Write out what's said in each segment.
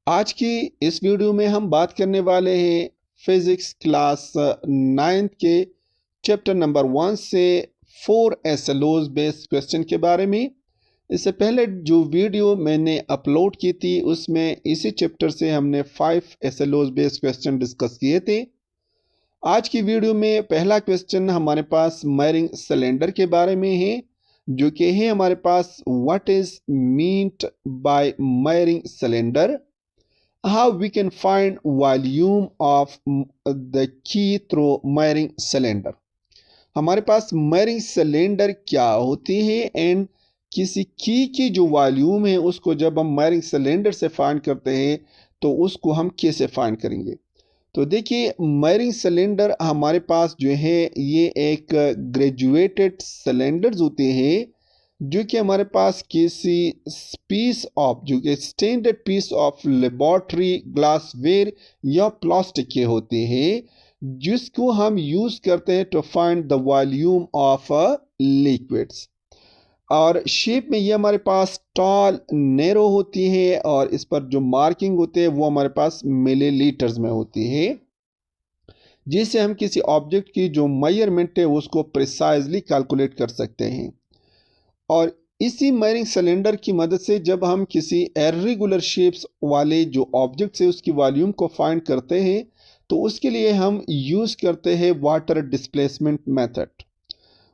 आज की इस वीडियो में हम बात करने वाले हैं फिजिक्स क्लास 9th के चैप्टर नंबर 1 से 4 एसएलओज बेस्ड क्वेश्चन के बारे में। इससे पहले जो वीडियो मैंने अपलोड की थी उसमें इसी चैप्टर से हमने 5 एसएलओज बेस्ड क्वेश्चन डिस्कस किए थे। आज की वीडियो में पहला क्वेश्चन हमारे पास मायरिंग सिलेंडर के बारे में है, जो कि है हमारे पास what is meant by miring cylinder, how we can find volume of the key through miring cylinder। हमारे पास मायरिंग सिलेंडर क्या होती है एंड किसी की जो वॉल्यूम है उसको जब हम मायरिंग सिलेंडर से फाइंड करते हैं तो उसको हम कैसे फाइंड करेंगे। तो देखिए, मायरिंग सिलेंडर हमारे पास जो है ये एक ग्रेजुएटेड सिलेंडर्स होते हैं जो कि हमारे पास किसी पीस ऑफ जो कि standard piece of laboratory glassware या प्लास्टिक के होते हैं जिसको हम यूज करते हैं to find the volume of liquids. और शेप में ये हमारे पास टॉल नैरो होती है और इस पर जो मार्किंग होते हैं वो हमारे पास मिलीलीटर्स में होती है, जिससे हम किसी ऑब्जेक्ट की जो मेजरमेंट है उसको प्रिसाइजली कैलकुलेट कर सकते हैं। और इसी मायरिंग सिलेंडर की मदद से जब हम किसी इर्रेगुलर शेप्स वाले जो ऑब्जेक्ट है उसकी वॉल्यूम को फाइंड करते हैं तो उसके लिए हम यूज करते हैं water displacement method.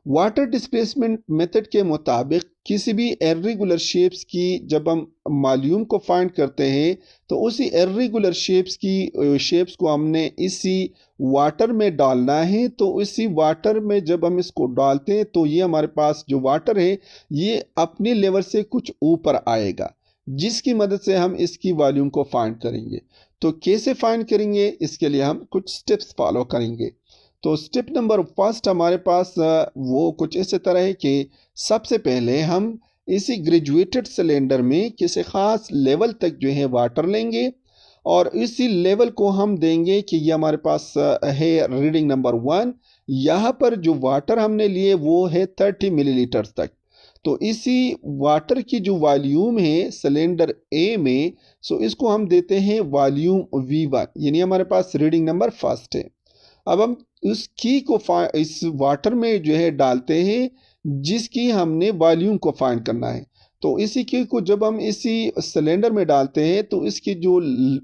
Water displacement method के मुताबिक किसी भी इर्रेगुलर शेप्स की जब हम वॉल्यूम को फाइंड करते हैं तो उसी इर्रेगुलर शेप्स को हमने इसी वाटर में डालना है। तो इसी वाटर में जब हम इसको डालते हैं तो ये हमारे पास जो वाटर है ये अपने लेवल से कुछ ऊपर आएगा, जिसकी मदद से हम इसकी वॉल्यूम को फाइंड करेंगे। तो कैसे फाइंड करेंगे, इसके लिए हम कुछ स्टेप्स फॉलो करेंगे। तो स्टेप नंबर फर्स्ट हमारे पास वो कुछ इस तरह है कि सबसे पहले हम इसी ग्रेजुएटेड सिलेंडर में किसी खास लेवल तक जो है वाटर लेंगे और इसी लेवल को हम देंगे कि ये हमारे पास है रीडिंग नंबर 1। यहाँ पर जो वाटर हमने लिए वो है 30 मिलीलीटर तक। तो इसी वाटर की जो वॉल्यूम है सिलेंडर ए में, सो इसको हम देते हैं वॉल्यूम V1, यानी हमारे पास रीडिंग नंबर फर्स्ट है। अब हम उस की को इस वाटर में जो है डालते हैं जिसकी हमने वॉल्यूम को फाइंड करना है। तो इसी की को जब हम इसी सिलेंडर में डालते हैं तो इसकी जो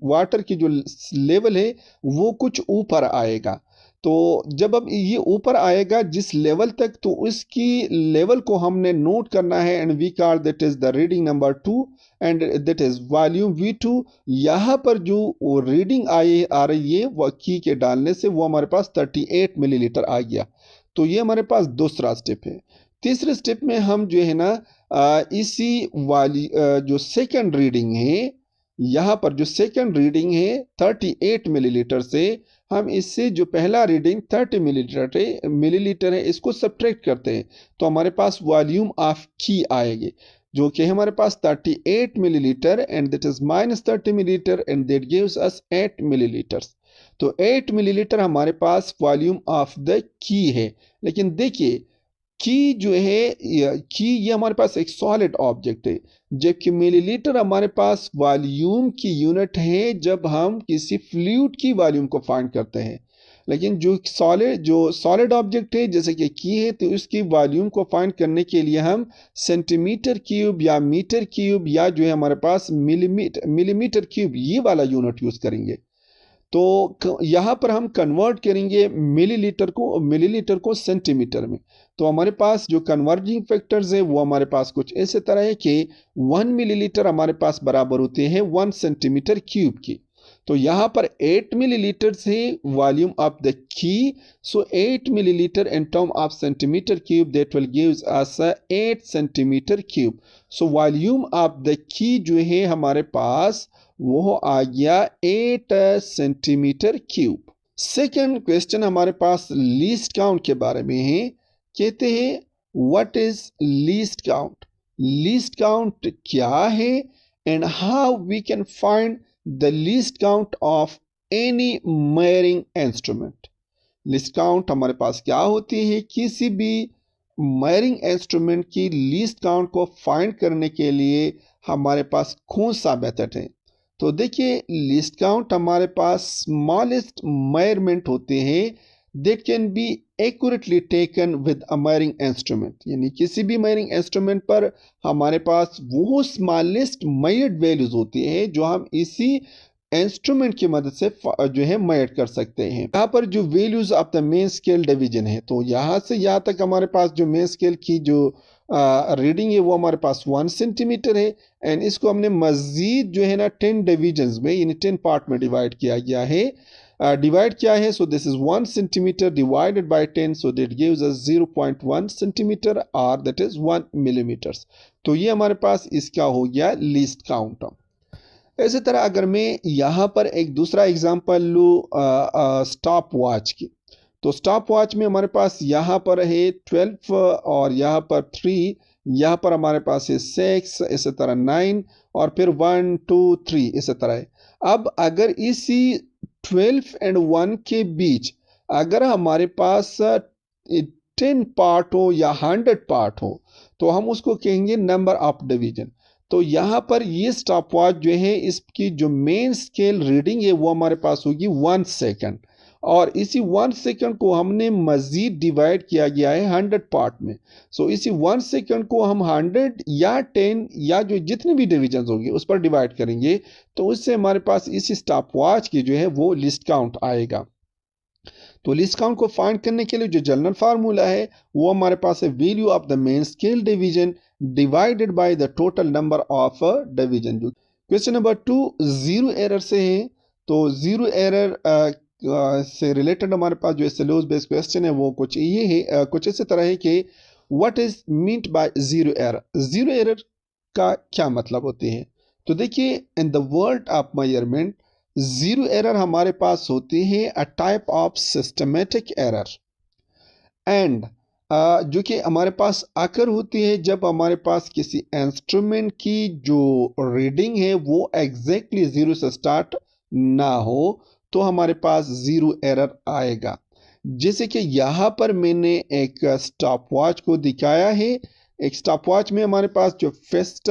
वाटर की जो लेवल है वो कुछ ऊपर आएगा। तो जब अब ये ऊपर आएगा जिस लेवल तक, तो इसकी लेवल को हमने नोट करना है and we call that is the reading number 2 and that is volume V2। यहाँ पर जो रीडिंग आ रही है वो की के डालने से वो हमारे पास 38 मिलीलीटर आ गया। तो ये हमारे पास दूसरा स्टेप है। तीसरे स्टेप में हम जो है ना इसी वाली जो सेकंड रीडिंग है, यहाँ पर जो सेकंड रीडिंग है 38 मिलीलीटर से हम इससे जो पहला रीडिंग 30 मिलीलीटर है इसको सब्ट्रैक्ट करते हैं तो हमारे पास वॉल्यूम ऑफ की आएगी जो कि हमारे पास 38 millilitre and that is minus 30 millilitre and that gives us 8 millilitre. तो 8 मिलीलीटर हमारे पास वॉल्यूम ऑफ द की है। लेकिन देखिए, की जो है ये हमारे पास एक सॉलिड ऑब्जेक्ट है, जबकि मिलीलीटर हमारे पास वॉल्यूम की यूनिट है जब हम किसी फ्लूइड की वॉल्यूम को फाइंड करते हैं। लेकिन जो सॉलिड ऑब्जेक्ट है जैसे कि की है तो उसकी वॉल्यूम को फाइंड करने के लिए हम सेंटीमीटर क्यूब या मीटर क्यूब या जो है हमारे पास मिलीमीटर क्यूब ये वाला यूनिट यूज करेंगे। तो यहाँ पर हम कन्वर्ट करेंगे मिलीलीटर को सेंटीमीटर में। तो हमारे पास जो कन्वर्जिंग फैक्टर्स है वो हमारे पास कुछ ऐसे तरह है कि 1 मिलीलीटर हमारे पास बराबर होते हैं 1 सेंटीमीटर क्यूब की। तो यहाँ पर 8 मिलीलीटर से volume of the key, so 8 millilitre in term of centimetre cube that will gives us 8 centimetre cube. So volume of the key जो है हमारे पास वो आ गया 8 सेंटीमीटर क्यूब। सेकंड क्वेश्चन हमारे पास लीस्ट काउंट के बारे में है। कहते हैं what is least count, least count क्या है and how we can find the least count of any measuring instrument. Least count हमारे पास क्या होती है, किसी भी मेजरिंग इंस्ट्रूमेंट की लीस्ट काउंट को फाइंड करने के लिए हमारे पास कौन सा मेथड है। तो देखिए लीस्ट काउंट हमारे पास स्मॉलेस्ट मेजरमेंट होते हैं that can be accurately taken with a measuring instrument, यानी किसी भी मेजरिंग इंस्ट्रूमेंट पर हमारे पास वो स्मॉलेस्ट मेजर्ड वैल्यूज होती है जो हम इसी इंस्ट्रूमेंट की मदद से जो है मेजर कर सकते हैं। यहाँ पर जो values of the main scale division है, तो यहाँ से यहाँ तक हमारे पास जो मेन स्केल की जो रीडिंग है वो हमारे पास 1 सेंटीमीटर है, एंड इसको हमने मजीद जो है ना 10 डिविजन्स में यानी 10 पार्ट में डिवाइड किया गया है। डिवाइड क्या है, so this is 1 centimetre divided by 10, so that gives us 0.1 centimetre और दैट इज 1 मिलीमीटर। तो ये हमारे पास इसका हो गया लीस्ट काउंट। इसी तरह अगर मैं यहाँ पर एक दूसरा एग्जांपल लूँ स्टॉप वॉच की, तो स्टॉप वॉच में हमारे पास यहाँ पर है 12 और यहाँ पर 3, यहाँ पर हमारे पास है 6, इसी तरह 9 और फिर 1 2 3 इसी तरह है। अब अगर इसी 12 एंड 1 के बीच अगर हमारे पास 10 पार्ट हो या 100 पार्ट हो तो हम उसको कहेंगे नंबर ऑफ डिवीजन। तो यहाँ पर ये स्टॉप वॉच जो है इसकी जो मेन स्केल रीडिंग है वो हमारे पास होगी 1 सेकंड, और इसी 1 सेकंड को हमने मजीद डिवाइड किया गया है 100 पार्ट में। सो इसी 1 सेकंड को हम 100 या 10 या जो जितने भी डिवीजन होंगे उस पर डिवाइड करेंगे, तो उससे हमारे पास इसी स्टॉप वॉच की जो है वो लिस्ट काउंट आएगा। तो लिस्ट काउंट को फाइंड करने के लिए जो जनरल फार्मूला है वो हमारे पास है value of the main scale division divided by the total number of division. जो क्वेश्चन नंबर 2 जीरो एरर से है, तो जीरो एरर से रिलेटेड हमारे पास जो सिलेबस बेस्ड क्वेश्चन है वो कुछ ये है, कुछ इसी तरह है कि what is meant by zero error. Zero error का क्या मतलब होते हैं, तो देखिए in the world of measurement zero error हमारे पास होती है a type of systematic error, and जो कि हमारे पास आकर होती है जब हमारे पास किसी इंस्ट्रूमेंट की जो रीडिंग है वो एग्जैक्टली जीरो से स्टार्ट ना हो तो हमारे पास जीरो एरर आएगा। जैसे कि यहाँ पर मैंने एक स्टॉप वॉच को दिखाया है। एक स्टॉप वॉच में हमारे पास जो फर्स्ट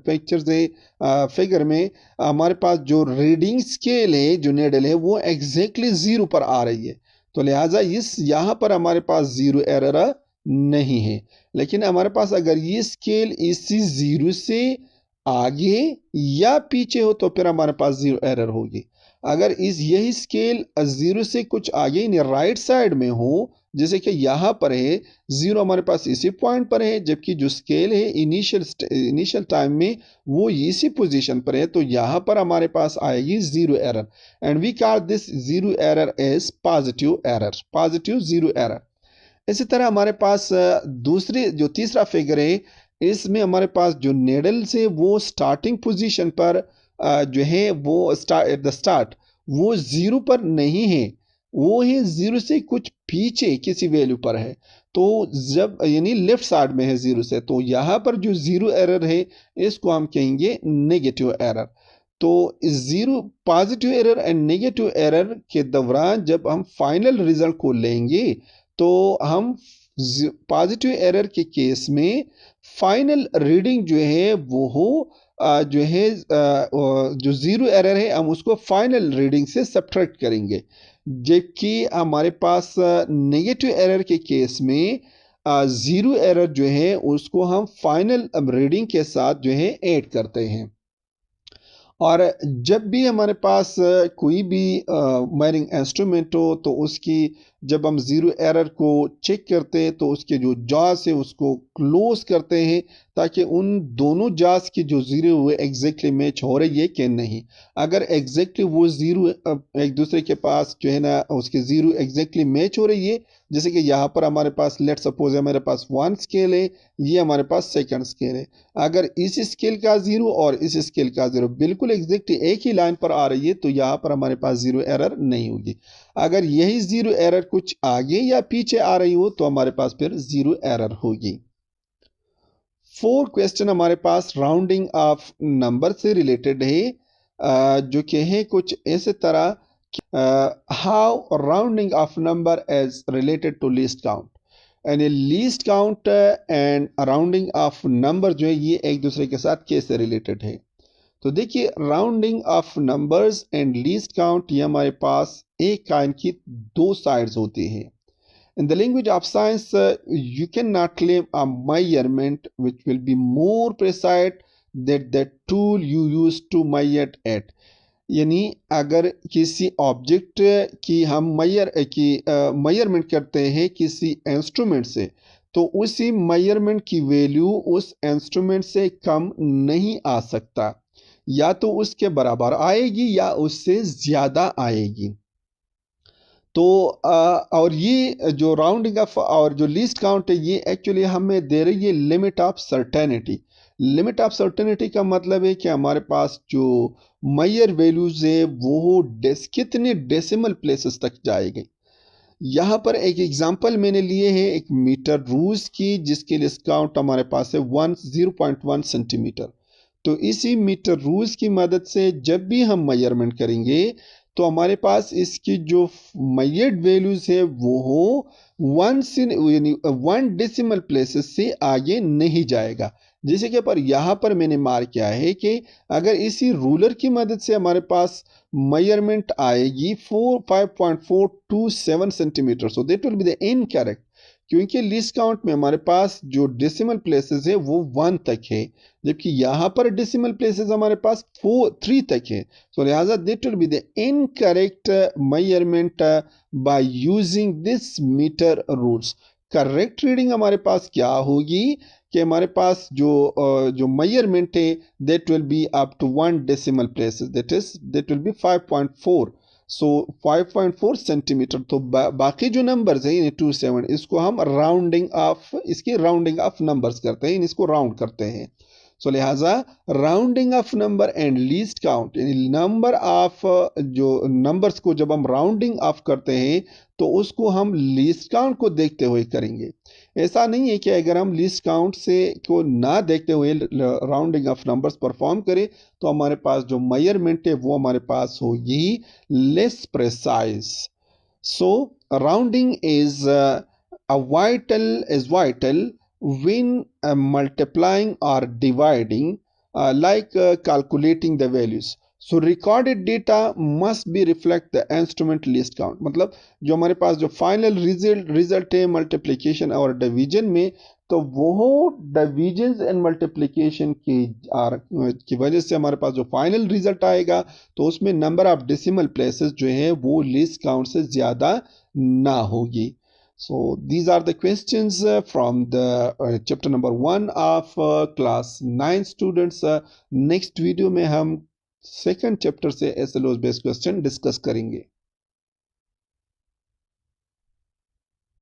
पिक्चर है फिगर में हमारे पास जो रीडिंग स्केल है जो नीडल है वो एग्जैक्टली जीरो पर आ रही है, तो लिहाजा इस यहाँ पर हमारे पास जीरो एरर नहीं है। लेकिन हमारे पास अगर ये स्केल इसी जीरो से आगे या पीछे हो तो फिर हमारे पास जीरो एरर होगी। अगर इस यही स्केल जीरो से कुछ आगे यानी राइट साइड में हो, जैसे कि यहाँ पर है जीरो हमारे पास इसी पॉइंट पर है, जबकि जो स्केल है इनिशियल टाइम में वो इसी पोजीशन पर है, तो यहाँ पर हमारे पास आएगी zero error, and we call this zero error as positive error, positive zero error. इसी तरह हमारे पास दूसरी जो तीसरा फिगर है इसमें हमारे पास जो नेडल से वो स्टार्टिंग पोजीशन पर जो है वो एट द स्टार्ट वो जीरो पर नहीं है, वो है जीरो से कुछ पीछे किसी वैल्यू पर है, तो जब यानी लेफ्ट साइड में है जीरो से, तो यहाँ पर जो जीरो एरर है इसको हम कहेंगे नेगेटिव एरर। तो zero positive error and negative error के दौरान जब हम फाइनल रिजल्ट को लेंगे तो हम पॉजिटिव एरर के केस में फाइनल रीडिंग जो है वो हो जो है जो जीरो एरर है हम उसको फाइनल रीडिंग से सब्ट्रैक्ट करेंगे, जबकि हमारे पास नेगेटिव एरर के केस में जीरो एरर जो है उसको हम फाइनल रीडिंग के साथ जो है ऐड करते हैं। और जब भी हमारे पास कोई भी मेजरिंग इंस्ट्रूमेंट हो तो उसकी जब हम ज़ीरो एरर को चेक करते हैं तो उसके जो जॉस है उसको क्लोज करते हैं ताकि उन दोनों जॉस की जो ज़ीरो हुए एग्जैक्टली मैच हो रही है कि नहीं। अगर एग्जैक्टली वो ज़ीरो एक दूसरे के पास जो है ना उसके ज़ीरो एग्जैक्टली मैच हो रही है, जैसे कि यहाँ पर हमारे पास लेट सपोज हमारे पास 1 स्केल है, ये हमारे पास सेकंड स्केल है, अगर इस स्केल का जीरो और इस स्केल का जीरो बिल्कुल एग्जैक्टली एक ही लाइन पर आ रही है तो यहाँ पर हमारे पास जीरो एरर नहीं होगी। अगर यही जीरो एरर कुछ आगे या पीछे आ रही हो तो हमारे पास फिर जीरो एरर होगी। 4 क्वेश्चन हमारे पास राउंडिंग ऑफ नंबर से रिलेटेड है जो कि है कुछ ऐसे तरह how rounding off number as related to least count, यानी least count and rounding off number जो है ये एक दूसरे के साथ कैसे रिलेटेड है। तो देखिए rounding off numbers and least count, ये हमारे पास एक काइन की दो साइड्स होती हैं. In the language of science, you cannot claim a measurement which will be more precise than the tool you use to measure it. यानी अगर किसी ऑब्जेक्ट की हम मेजरमेंट करते हैं किसी इंस्ट्रूमेंट से, तो उसी मेजरमेंट की वैल्यू उस इंस्ट्रूमेंट से कम नहीं आ सकता, या तो उसके बराबर आएगी या उससे ज़्यादा आएगी. तो और ये जो राउंडिंग ऑफ और जो लीस्ट काउंट है, ये एक्चुअली हमें दे रही है limit of certainty. Limit of certainty का मतलब है कि हमारे पास जो मेजर वैल्यूज है वो कितने डेसिमल प्लेसेस तक जाएगी. यहाँ पर एक एग्जांपल मैंने लिए है एक मीटर रूस की, जिसके लिए काउंट हमारे पास है 0.1 सेंटीमीटर. तो इसी मीटर रूस की मदद से जब भी हम मेजरमेंट करेंगे तो हमारे पास इसकी जो मेजर्ड वैल्यूज है वो हो 1 डेसिमल प्लेसेस से आगे नहीं जाएगा. जैसे कि पर यहाँ पर मैंने मार्क किया है कि अगर इसी रूलर की मदद से हमारे पास मेजरमेंट आएगी 5.427 centimetre, so that will be the incorrect, क्योंकि लिस्ट काउंट में हमारे पास जो डेसिमल प्लेसेस है वो 1 तक है, जबकि यहाँ पर डेसिमल प्लेसेस हमारे पास 3 तक है. सो लिहाजा that will be the incorrect measurement by using this meter rules. Correct reading हमारे पास क्या होगी कि हमारे पास जो मेजरमेंट है that will be up to 1 decimal places, that will be 5.4. So 5.4 centimetre. तो बाकी जो नंबर्स हैं यानी 27, इसको हम इसकी राउंडिंग ऑफ नंबर्स करते हैं, इसको राउंड करते हैं. सो लिहाजा rounding off number and least count, यानी नंबर ऑफ जो नंबर्स को जब हम राउंडिंग ऑफ करते हैं तो उसको हम लीस्ट काउंट को देखते हुए करेंगे. ऐसा नहीं है कि अगर हम लीस्ट काउंट से को ना देखते हुए राउंडिंग ऑफ नंबर्स परफॉर्म करें तो हमारे पास जो मेजरमेंट है वो हमारे पास होगी less precise. So rounding is vital when multiplying or dividing, calculating the values. So recorded data must be reflect the instrument least count. मतलब जो हमारे पास जो फाइनल रिजल्ट है मल्टीप्लिकेशन और डिवीजन में, तो वो डिवीजन एंड मल्टीप्लिकेशन की वजह से हमारे पास जो फाइनल रिजल्ट आएगा तो उसमें नंबर ऑफ डेसिमल प्लेसेस जो है वो लीस्ट काउंट से ज़्यादा ना होगी. So these are the questions from the chapter number 1 of class 9 students. Next video में हम सेकंड चैप्टर से SLOs बेस्ड क्वेश्चन डिस्कस करेंगे.